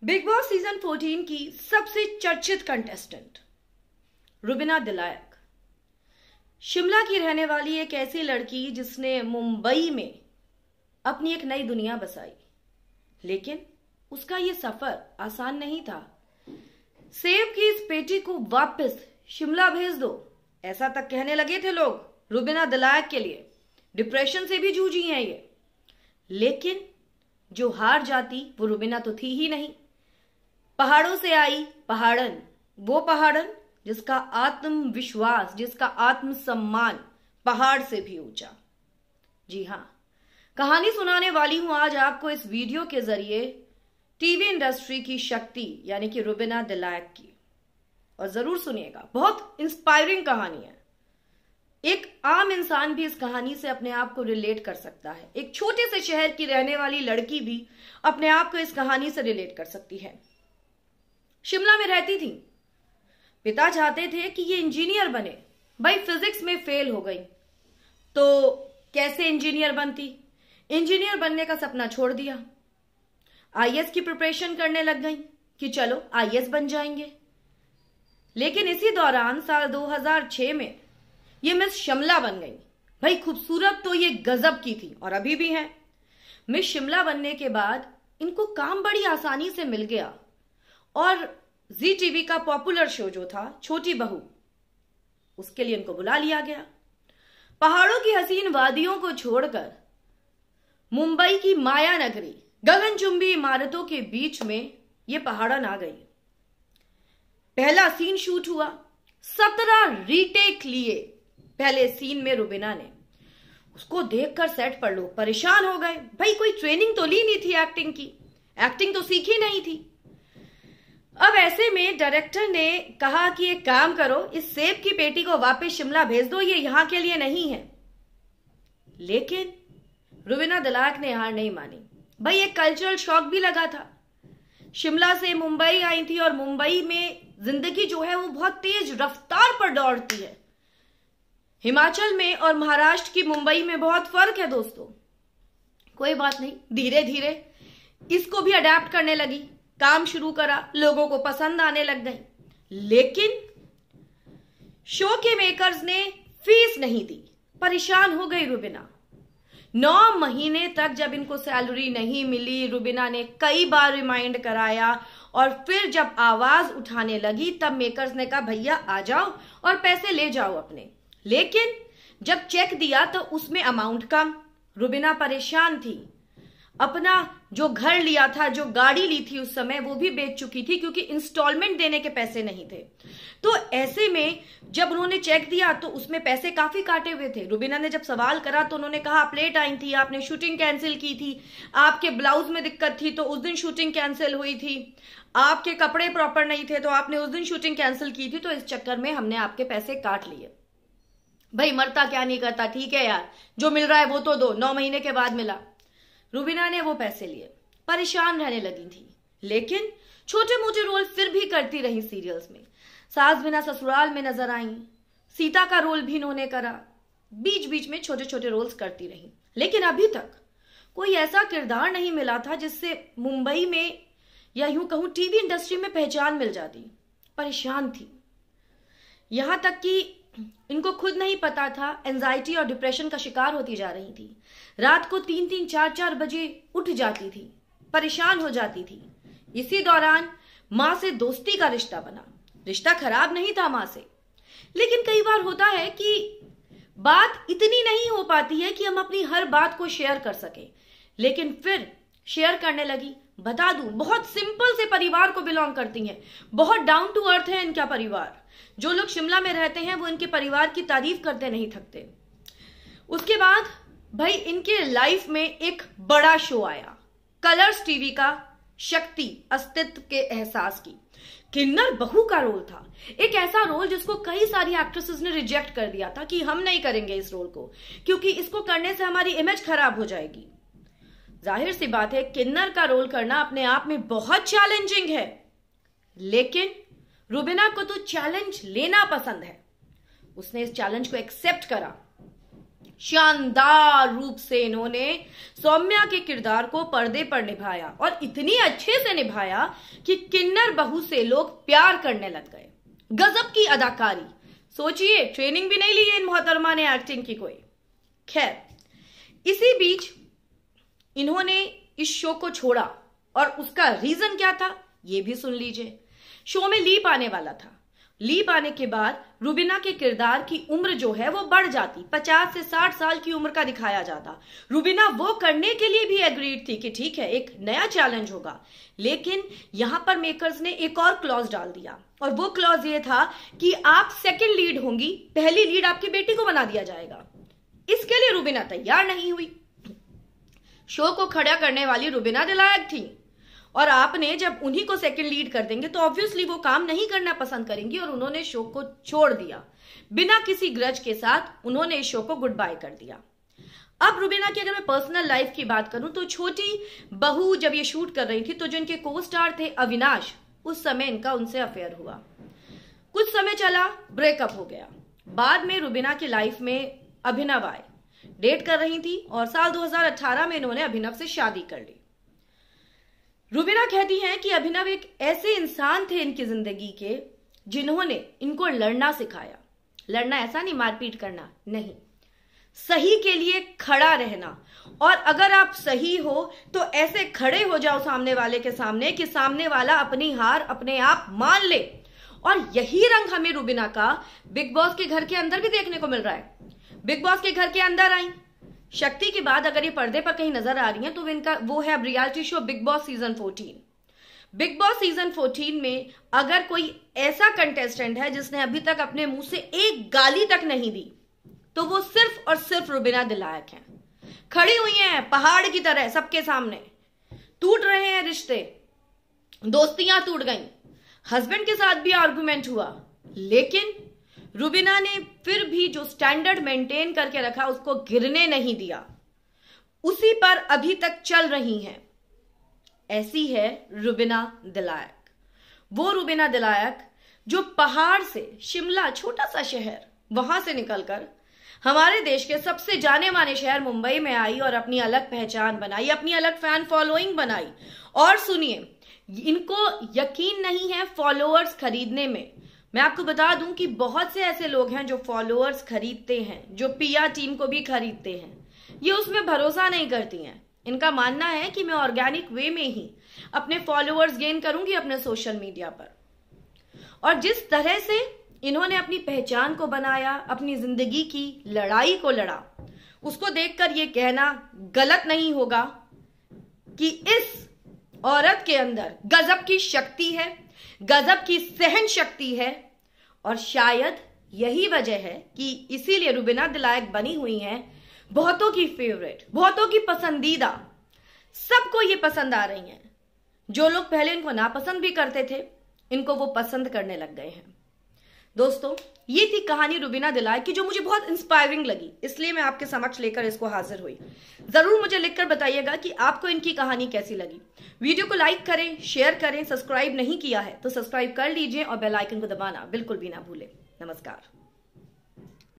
Big boss season 14 की सबसे चर्चित कंटेस्टेंट रुबीना दिलायक, शिमला की रहने वाली एक ऐसी लड़की जिसने मुंबई में अपनी एक नई दुनिया बसाई। लेकिन उसका ये सफर आसान नहीं था। सेब की इस पेटी को वापस शिमला भेज दो, ऐसा तक कहने लगे थे लोग रुबीना दिलायक के लिए। डिप्रेशन से भी जूझी हैं ये। लेकिन जो हार जाती वो रुबीना तो थी ही नहीं। पहाड़ों से आई पहाड़न, वो पहाड़न जिसका आत्मविश्वास, जिसका आत्मसम्मान पहाड़ से भी ऊंचा। जी हां, कहानी सुनाने वाली हूं आज आपको इस वीडियो के जरिए टीवी इंडस्ट्री की शक्ति यानी कि रुबीना दिलायक की। और जरूर सुनिएगा, बहुत इंस्पायरिंग कहानी है। एक आम इंसान भी इस कहानी से अपने आप को रिलेट कर सकता है। एक छोटे से शहर की रहने वाली लड़की भी अपने आप को इस कहानी से रिलेट कर सकती है। शिमला में रहती थी। पिता चाहते थे कि ये इंजीनियर बने। भाई फिजिक्स में फेल हो गई तो कैसे इंजीनियर बनती। इंजीनियर बनने का सपना छोड़ दिया। आईएएस की प्रिपरेशन करने लग गई कि चलो आईएएस बन जाएंगे। लेकिन इसी दौरान साल 2006 में ये मिस शिमला बन गई। भाई खूबसूरत तो ये गजब की थी और अभी भी है। मिस शिमला बनने के बाद इनको काम बड़ी आसानी से मिल गया और जी टीवी का पॉपुलर शो जो था छोटी बहू, उसके लिए इनको बुला लिया गया। पहाड़ों की हसीन वादियों को छोड़कर मुंबई की माया नगरी, गगनचुंबी इमारतों के बीच में ये पहाड़न आ गई। पहला सीन शूट हुआ, 17 रीटेक लिए पहले सीन में रुबीना ने। उसको देखकर सेट पर लोग परेशान हो गए। भाई कोई ट्रेनिंग तो ली नहीं थी एक्टिंग की, एक्टिंग तो सीखी नहीं थी। अब ऐसे में डायरेक्टर ने कहा कि एक काम करो, इस सेब की पेटी को वापस शिमला भेज दो, ये यहां के लिए नहीं है। लेकिन रुबीना दिलायक ने हार नहीं मानी। भाई एक कल्चरल शॉक भी लगा था। शिमला से मुंबई आई थी और मुंबई में जिंदगी जो है वो बहुत तेज रफ्तार पर दौड़ती है। हिमाचल में और महाराष्ट्र की मुंबई में बहुत फर्क है दोस्तों। कोई बात नहीं, धीरे धीरे इसको भी अडेप्ट करने लगी, काम शुरू करा, लोगों को पसंद आने लग गई। लेकिन शो के मेकर्स ने फीस नहीं दी। परेशान हो गई रुबीना। 9 महीने तक जब इनको सैलरी नहीं मिली, रुबीना ने कई बार रिमाइंड कराया और फिर जब आवाज उठाने लगी तब मेकर्स ने कहा भैया आ जाओ और पैसे ले जाओ अपने। लेकिन जब चेक दिया तो उसमें अमाउंट कम। रुबीना परेशान थी। अपना जो घर लिया था, जो गाड़ी ली थी उस समय, वो भी बेच चुकी थी क्योंकि इंस्टॉलमेंट देने के पैसे नहीं थे। तो ऐसे में जब उन्होंने चेक दिया तो उसमें पैसे काफी काटे हुए थे। रुबीना ने जब सवाल करा तो उन्होंने कहा आप लेट आई थी, आपने शूटिंग कैंसिल की थी, आपके ब्लाउज में दिक्कत थी तो उस दिन शूटिंग कैंसिल हुई थी, आपके कपड़े प्रॉपर नहीं थे तो आपने उस दिन शूटिंग कैंसिल की थी, तो इस चक्कर में हमने आपके पैसे काट लिए। भाई मरता क्या नहीं करता, ठीक है यार, जो मिल रहा है वो तो दो। 9 महीने के बाद मिला। रुबीना ने वो पैसे लिए, परेशान रहने लगी थी। लेकिन छोटे मोटे रोल फिर भी करती रही सीरियल्स में। सास बिना ससुराल में नजर आई, सीता का रोल भी इन्होंने करा। बीच बीच में छोटे छोटे रोल्स करती रही। लेकिन अभी तक कोई ऐसा किरदार नहीं मिला था जिससे मुंबई में या यूं कहूं टीवी इंडस्ट्री में पहचान मिल जाती। परेशान थी, यहां तक कि इनको खुद नहीं पता था एंजाइटी और डिप्रेशन का शिकार होती जा रही थी। रात को 3-3, 4-4 बजे उठ जाती थी, परेशान हो जाती थी। इसी दौरान मां से दोस्ती का रिश्ता बना। रिश्ता खराब नहीं था मां से, लेकिन कई बार होता है कि बात इतनी नहीं हो पाती है कि हम अपनी हर बात को शेयर कर सकें। लेकिन फिर शेयर करने लगी। बता दूं, बहुत सिंपल से परिवार को बिलोंग करती हैं, बहुत डाउन टू अर्थ है इनका परिवार। जो लोग शिमला में रहते हैं वो इनके परिवार की तारीफ करते नहीं थकते। उसके बाद भाई इनके लाइफ में एक बड़ा शो आया, कलर्स टीवी का, शक्ति अस्तित्व के एहसास की। किन्नर बहू का रोल था, एक ऐसा रोल जिसको कई सारी एक्ट्रेसेस ने रिजेक्ट कर दिया था कि हम नहीं करेंगे इस रोल को क्योंकि इसको करने से हमारी इमेज खराब हो जाएगी। जाहिर सी बात है, किन्नर का रोल करना अपने आप में बहुत चैलेंजिंग है। लेकिन रुबीना को तो चैलेंज लेना पसंद है। उसने इस चैलेंज को एक्सेप्ट करा। शानदार रूप से इन्होंने सौम्या के किरदार को पर्दे पर निभाया और इतनी अच्छे से निभाया कि किन्नर बहू से लोग प्यार करने लग गए। गजब की अदाकारी, सोचिए ट्रेनिंग भी नहीं ली है इन मोहतरमा ने एक्टिंग की कोई। खैर, इसी बीच इन्होंने इस शो को छोड़ा और उसका रीजन क्या था ये भी सुन लीजिए। शो में लीप आने वाला था। लीप आने के बाद रुबीना के किरदार की उम्र जो है वो बढ़ जाती, 50 से 60 साल की उम्र का दिखाया जाता। रुबीना वो करने के लिए भी एग्रीड थी कि ठीक है एक नया चैलेंज होगा, लेकिन यहां पर मेकर्स ने एक और क्लॉज डाल दिया और वो क्लॉज ये था कि आप सेकंड लीड होंगी, पहली लीड आपकी बेटी को बना दिया जाएगा। इसके लिए रुबीना तैयार नहीं हुई। शो को खड़ा करने वाली रुबीना दिलायक थी और आपने जब उन्हीं को सेकंड लीड कर देंगे तो ऑब्वियसली वो काम नहीं करना पसंद करेंगी और उन्होंने शो को छोड़ दिया। बिना किसी ग्रज के साथ उन्होंने इस शो को गुड बाय कर दिया। अब रुबीना की अगर मैं पर्सनल लाइफ की बात करूं तो छोटी बहू जब ये शूट कर रही थी तो जो इनके को स्टार थे अविनाश, उस समय इनका उनसे अफेयर हुआ। कुछ समय चला, ब्रेकअप हो गया। बाद में रुबीना की लाइफ में अभिनव आए, डेट कर रही थी और साल 2018 में इन्होंने अभिनव से शादी कर ली। रुबीना कहती हैं कि अभिनव एक ऐसे इंसान थे इनकी जिंदगी के जिन्होंने इनको लड़ना सिखाया। लड़ना ऐसा नहीं मारपीट करना, नहीं, सही के लिए खड़ा रहना। और अगर आप सही हो तो ऐसे खड़े हो जाओ सामने वाले के सामने कि सामने वाला अपनी हार अपने आप मान ले। और यही रंग हमें रुबीना का बिग बॉस के घर के अंदर भी देखने को मिल रहा है। बिग बॉस के घर के अंदर आई शक्ति के बाद अगर ये पर्दे पर कहीं नजर आ रही हैं तो इनका वो है अब reality show big boss season 14। Big boss season 14 में अगर कोई ऐसा कंटेस्टेंट है जिसने अभी तक अपने मुंह से एक गाली तक नहीं दी तो वो सिर्फ और सिर्फ रुबीना दिलायक हैं। खड़ी हुई हैं पहाड़ की तरह सबके सामने। टूट रहे हैं रिश्ते, दोस्तियां टूट गई, हस्बैंड के साथ भी आर्गुमेंट हुआ, लेकिन रुबीना ने फिर भी जो स्टैंडर्ड मेंटेन करके रखा उसको गिरने नहीं दिया, उसी पर अभी तक चल रही हैं। ऐसी है रुबीना दिलायक, वो रुबीना दिलायक जो पहाड़ से शिमला, छोटा सा शहर, वहां से निकलकर हमारे देश के सबसे जाने माने शहर मुंबई में आई और अपनी अलग पहचान बनाई, अपनी अलग फैन फॉलोइंग बनाई। और सुनिए, इनको यकीन नहीं है फॉलोअर्स खरीदने में। मैं आपको बता दूं कि बहुत से ऐसे लोग हैं जो फॉलोअर्स खरीदते हैं, जो पीआर टीम को भी खरीदते हैं, ये उसमें भरोसा नहीं करती हैं। इनका मानना है कि मैं ऑर्गेनिक वे में ही अपने फॉलोअर्स गेन करूंगी अपने सोशल मीडिया पर। और जिस तरह से इन्होंने अपनी पहचान को बनाया, अपनी जिंदगी की लड़ाई को लड़ा, उसको देखकर ये कहना गलत नहीं होगा कि इस औरत के अंदर गजब की शक्ति है, गजब की सहन शक्ति है। और शायद यही वजह है कि इसीलिए रुबीना दिलायक बनी हुई हैं बहुतों की फेवरेट, बहुतों की पसंदीदा। सबको ये पसंद आ रही हैं। जो लोग पहले इनको नापसंद भी करते थे, इनको वो पसंद करने लग गए हैं। दोस्तों, ये थी कहानी रुबीना दिलायक की जो मुझे बहुत इंस्पायरिंग लगी, इसलिए मैं आपके समक्ष लेकर इसको हाजिर हुई। जरूर मुझे लिखकर बताइएगा कि आपको इनकी कहानी कैसी लगी। वीडियो को लाइक करें, शेयर करें, सब्सक्राइब नहीं किया है तो सब्सक्राइब कर लीजिए और बेल आइकन को दबाना बिल्कुल भी ना भूलें। नमस्कार।